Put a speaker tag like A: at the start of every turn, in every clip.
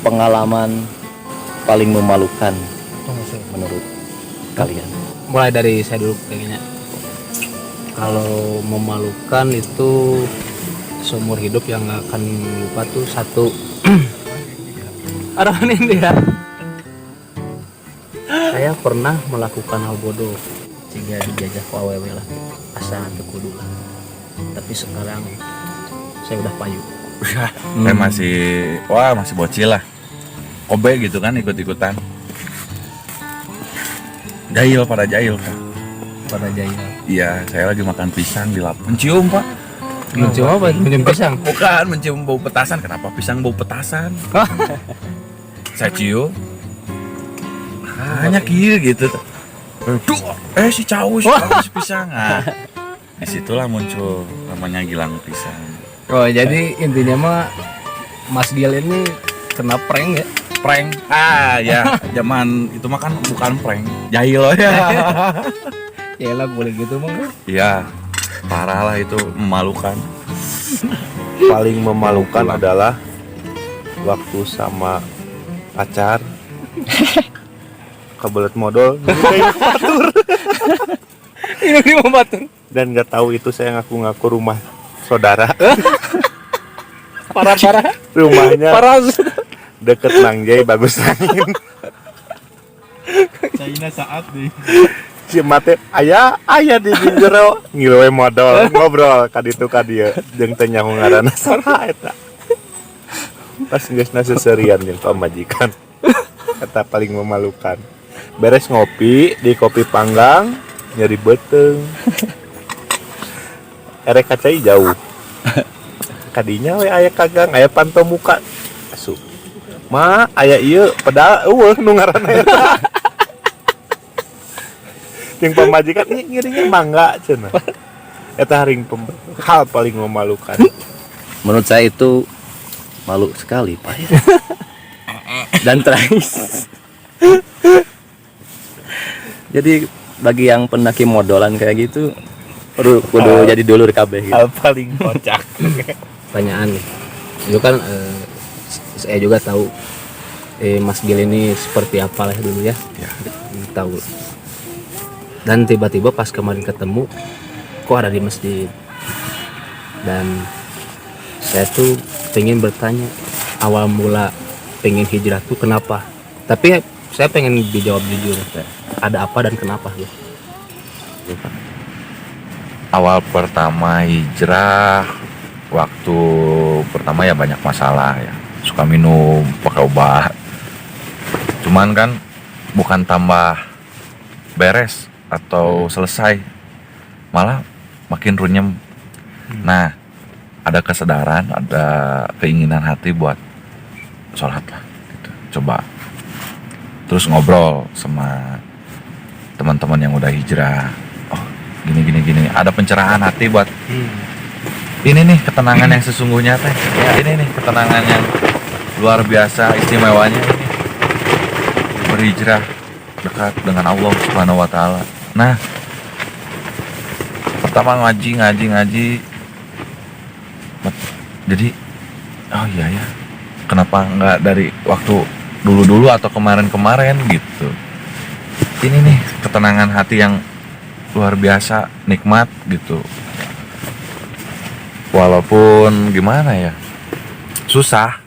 A: pengalaman paling memalukan menurut kalian?
B: Mulai dari saya dulu kayaknya. Kalau memalukan itu seumur hidup yang nggak akan lupa tuh satu. Ada ini dia. Saya pernah melakukan hal bodoh sehingga dijajah ku awewe lah, asa teu kudu lah. Tapi sekarang saya udah payu.
C: Saya masih bocil lah. Kobe gitu kan, ikut-ikutan. Jahil pada jahil kan.
B: Pada jahil.
C: Iya, saya lagi makan pisang di lap. Mencium, Pak.
B: Mencium apa? Mencium pisang.
C: Bukan, mencium bau petasan. Kenapa pisang bau petasan? Saya cium. Hanya kiri gitu. Duh, si cawu si pisang. Nah, disitulah muncul namanya Gilang pisang.
B: Oh, jadi intinya mah Mas Gil ini kena prank ya?
C: Prank. Ya, zaman itu mah kan bukan prank. Jahil ya.
B: Ya lah boleh gitu mah.
C: Iya. Parah lah itu, memalukan.
D: Paling memalukan adalah waktu sama pacar kebelet modal
B: Ini mau batur.
D: dan nggak tahu itu saya ngaku-ngaku rumah saudara.
B: Parah-parah.
D: Rumahnya
B: Parah.
D: deket Nangjay, bagus angin.
E: China saat nih.
D: Si mate aya di jero ngilewe modal ngobrol kaditu ka dieu jeung teh nyaho ngaranna saha eta. Pas geusna seserian jeung pamajikan. Eta paling memalukan. Beres ngopi di kopi panggang nyeri beteung. Erek kacai jauh. Kadinya we aya kagang, aya panto muka. Asup. Ma, aya ieu pedal eueuh nu ngaranna eta. Yang pemajikan ini ngirinya mangga cenah. Eta haring hal paling memalukan.
A: Menurut saya itu malu sekali, Pak. Dan tragis. Jadi bagi yang pendaki modolan kayak gitu kudu jadi dulur kabeh gitu.
D: Hal paling kocak.
B: Pertanyaan nih. Itu kan saya juga tahu Mas Gil ini seperti apa lah dulu ya. Tahu. Dan tiba-tiba pas kemarin ketemu kok ada di masjid. Dan saya tuh pengen bertanya awal mula pengen hijrah tuh kenapa? Tapi saya pengen dijawab jujur. Ada apa dan kenapa ya?
C: Awal pertama hijrah, waktu pertama ya banyak masalah ya. Suka minum, pakai obat. Cuman kan bukan tambah beres atau selesai, malah makin runyem. Nah, ada kesadaran, ada keinginan hati buat sholat lah gitu. Coba terus ngobrol sama teman-teman yang udah hijrah. Oh, gini. Ada pencerahan hati buat ini nih ketenangan yang sesungguhnya teh. Ya, ini nih ketenangan yang luar biasa istimewanya ini. Berhijrah dekat dengan Allah Subhanahu wa taala. Nah, pertama ngaji. Jadi, oh iya ya. Kenapa nggak dari waktu dulu atau kemarin gitu. Ini nih ketenangan hati yang luar biasa, nikmat gitu. Walaupun gimana ya, susah,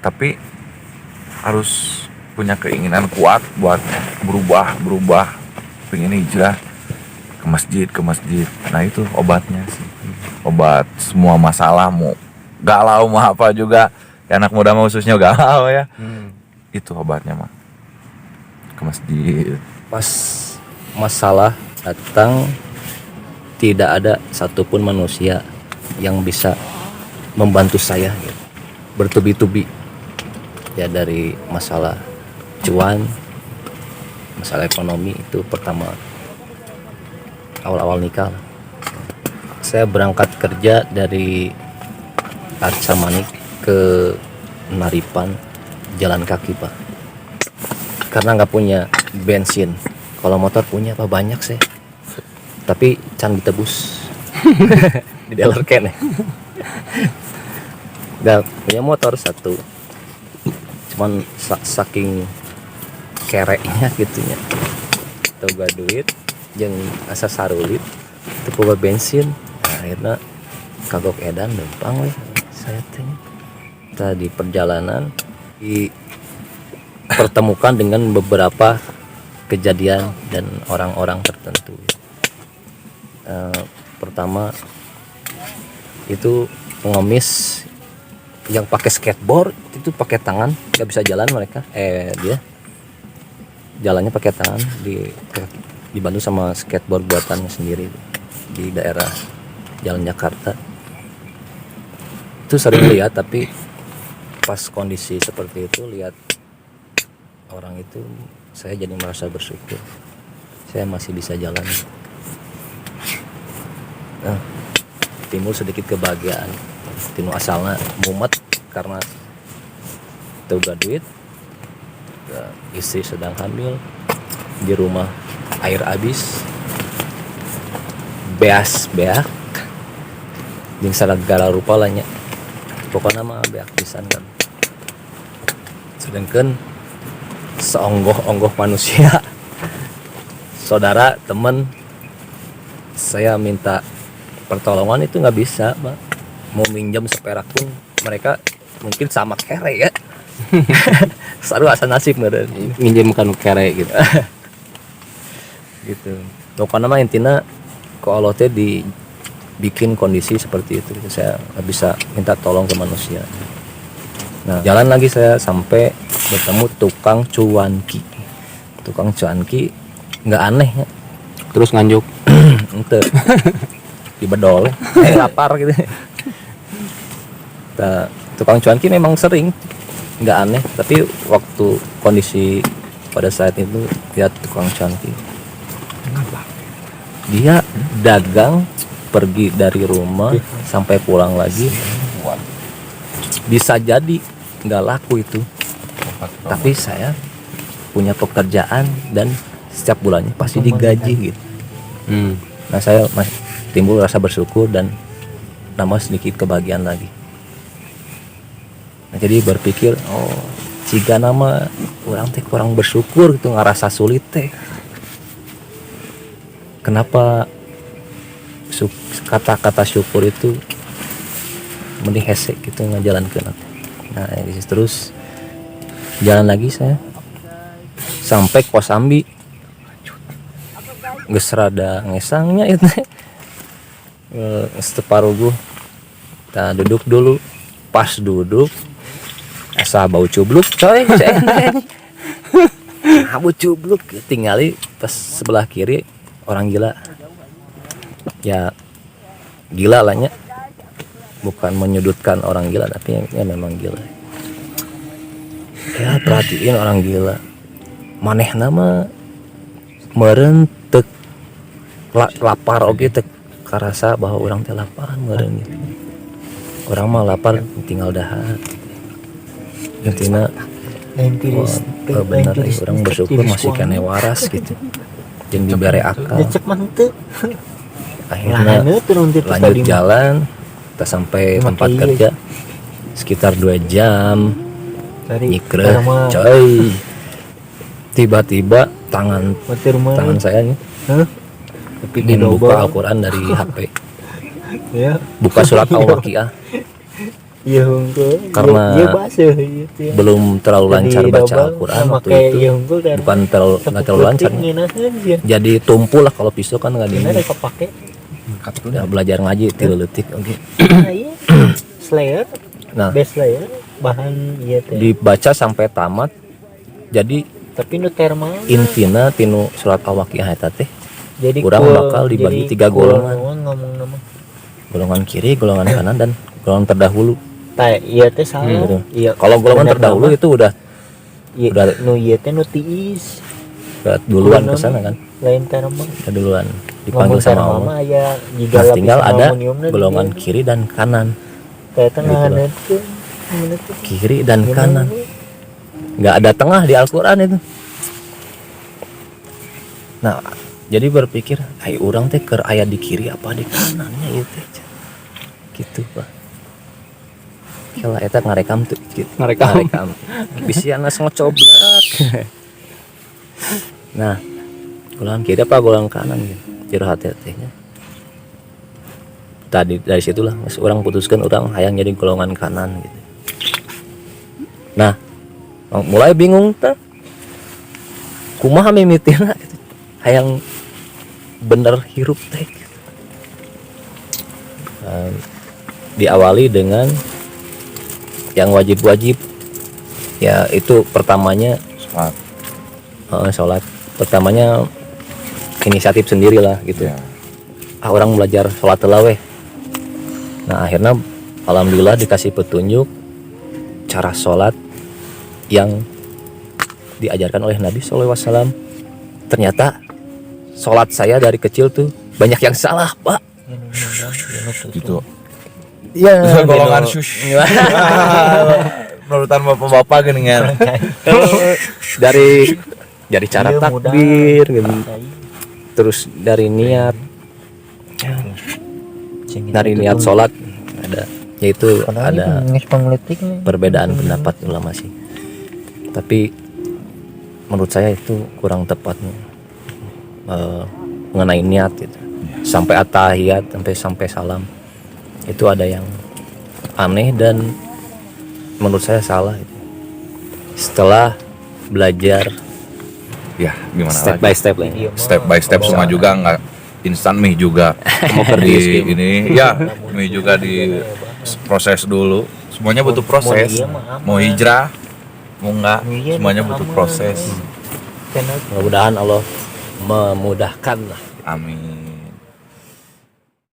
C: tapi harus punya keinginan kuat buat berubah, pengen hijrah ke masjid. Nah itu obatnya sih, obat semua masalah, mau galau mau apa juga, ya anak muda mau khususnya galau ya. Itu obatnya mah, ke masjid.
A: Pas masalah datang, tidak ada satupun manusia yang bisa membantu saya gitu. Bertubi-tubi ya, dari masalah cuan, masalah ekonomi itu pertama awal-awal nikah. Saya berangkat kerja dari Arca Manik ke Naripan jalan kaki, Pak, karena nggak punya bensin. Kalau motor punya apa banyak sih, tapi can ditebus di dealer kene. Gak punya motor satu, cuman saking kereknya gitunya toga duit jeung asa sarulit teu boga bensin. Nah, akhirnya kagok edan lempang we saya teh. Di perjalanan dipertemukan dengan beberapa kejadian dan orang-orang tertentu. Pertama itu pengemis yang pakai skateboard, itu pakai tangan, nggak bisa jalan mereka. Dia jalannya pakai tangan, dibantu sama skateboard buatannya sendiri di daerah Jalan Jakarta. Itu sering lihat, tapi pas kondisi seperti itu lihat orang itu, saya jadi merasa bersyukur saya masih bisa jalan. Timbul sedikit kebahagiaan. Tinu asalnya mumet karena teuga duit, istri sedang hamil, di rumah air habis, beas beak jeung sagala rupa lainnya, pokoknya mah beak pisan kan. Sedangkan seonggoh-onggoh manusia, saudara, teman, saya minta pertolongan itu nggak bisa, Pak. Mau minjam seperak pun mereka mungkin sama kere ya. Saru asa nasib meureun.
B: Minjem kan kere gitu.
A: Gitu. Pokoknya mah intinya ku Allah teh dibikin kondisi seperti itu. Saya nggak bisa minta tolong ke manusia. Nah, jalan lagi saya sampai bertemu tukang cuanki. Tukang cuanki nggak aneh ya.
B: Terus nganjuk.
A: Ente di bedol, lapar gitu. Nah, tukang cuanki memang sering, nggak aneh. Tapi waktu kondisi pada saat itu lihat tukang cuanki, dia dagang pergi dari rumah sampai pulang lagi, bisa jadi nggak laku itu. Tapi saya punya pekerjaan dan setiap bulannya pasti digaji gitu. Nah, saya timbul rasa bersyukur dan nambah sedikit kebahagiaan lagi. Nah, jadi berpikir, oh, jika nama orang teh kurang bersyukur gitu, ngerasa sulit teh. Kenapa kata-kata syukur itu mending hese gitu ngajalankeun. Nah, terus jalan lagi saya sampai Kosambi. Geus rada ngesangnya itu. Separuh kita duduk dulu. Pas duduk asa bau cubluk coy. Bau cubluk tinggali pas sebelah kiri orang gila. Ya gila lah nya. Bukan menyudutkan orang gila, tapi ya memang gila. Ya perhatiin orang gila. Manehna mah meureun teu lapar oge teu karasa bahwa orang teh lapar meureun gitu. Orang mah lapar tinggal dahar. Intina bener orang bersyukur masih kene waras gitu. Jeung dibere akal. Akhirnya lanjut jalan, kita sampai tempat kerja sekitar 2 jam. Nyikreh coy. Tiba-tiba tangan saya nih ingin buka Al-Quran dari HP. Buka surat Al-Waqiah. Karena belum terlalu lancar baca Al-Quran waktu itu. Bukan terlalu lancar. Jadi tumpul lah, kalau pisau kan nggak dingin. Ya, belajar ngaji 3 detik. Oke. Nah,
E: bahan
A: dibaca sampai tamat. Jadi
E: tapi nu termal
A: intina tinu surat Al-Waqiah eta teh.
E: Jadi
A: urang bakal dibagi 3 golongan. Golongan kiri, golongan kanan, dan golongan terdahulu.
E: Iya teh salah.
A: Iya. Kalau golongan terdahulu itu udah
E: nu ieu teh nu tiis.
A: Udah duluan ke sana kan.
E: Lain termal.
A: Udah duluan dipanggil sama Allah. Nah, tinggal ada golongan kiri dan kanan.
E: Tengah
A: Kiri dan kanan. Nggak ada tengah di Al-Quran itu. Nah, jadi berpikir, ai urang teh keur aya di kiri apa di kanannya itu, gitu Pak. Kalau eta ngarekam tuh gitu.
B: Ngarekam.
A: Bisiana ngocoblak. Nah, golongan kiri apa golongan kanan gitu. Jero hati-hatinya. Tadi dari situlah orang putuskan orang hayang jadi golongan kanan gitu. Nah, mulai bingung teh. Kumaha mimitina gitu. Hayang bener hirup teh. Diawali dengan yang wajib-wajib, ya itu pertamanya
C: Sholat.
A: sholat. Pertamanya inisiatif sendirilah gitu.
C: Ya.
A: Orang belajar sholat terawih. Nah akhirnya alhamdulillah dikasih petunjuk cara sholat yang diajarkan oleh Nabi SAW. Ternyata sholat saya dari kecil tuh banyak yang salah, Pak.
C: Gitu.
A: Ya,
C: Golongan syush. Nurutan bapak-bapak geningan.
A: dari cara takbir gitu. Terus dari niat sholat ada, yaitu ada perbedaan pendapat ulama sih. Tapi menurut saya itu kurang tepat mengenai niat gitu. Sampai at-tahiyat sampai salam itu ada yang aneh dan menurut saya salah gitu. Setelah belajar
C: Ya, gimana
A: step
C: lagi?
A: by step lah ya.
C: Step by step semua juga nggak instan, mie juga di ini ya, mie juga di proses dulu. Semuanya butuh proses. Mau hijrah, mau nggak, semuanya butuh proses.
A: Mudah-mudahan Allah memudahkan lah.
C: Amin.